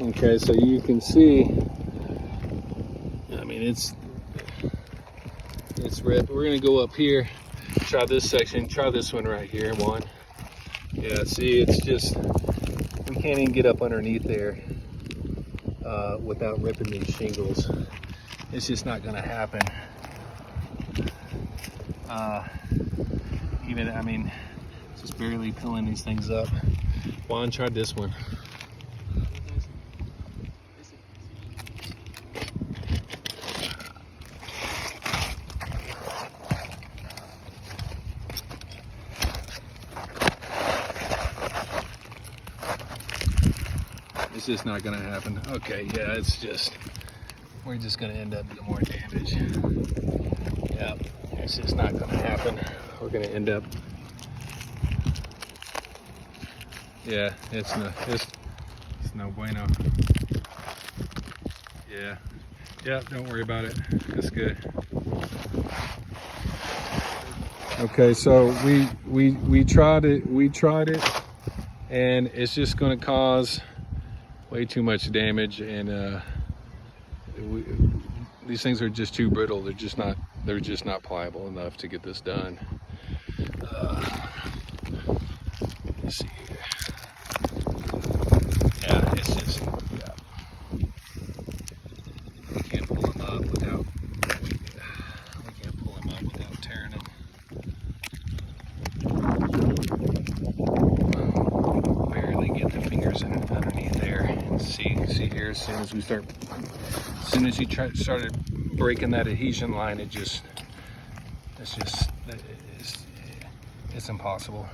Okay, so you can see, I mean, it's ripped. We're gonna go up here, try this section, try this one right here, one. Yeah, see, it's just, we can't even get up underneath there without ripping these shingles. It's just not gonna happen. Even, I mean, just barely pulling these things up. Juan tried this one. It's just not gonna happen. Okay, yeah, it's just, we're just gonna end up doing more damage. Yeah, it's just not gonna happen. We're gonna end up, yeah, it's no bueno. Yeah, don't worry about it. It's good. Okay, so we tried it, and it's just gonna cause way too much damage, and these things are just too brittle. They're just not pliable enough to get this done. Let's see here. Yeah, it's just, yeah. We can't pull them up without, we can't pull them up without tearing them. Barely get the fingers underneath there. See here, as soon as he started breaking that adhesion line, it's impossible.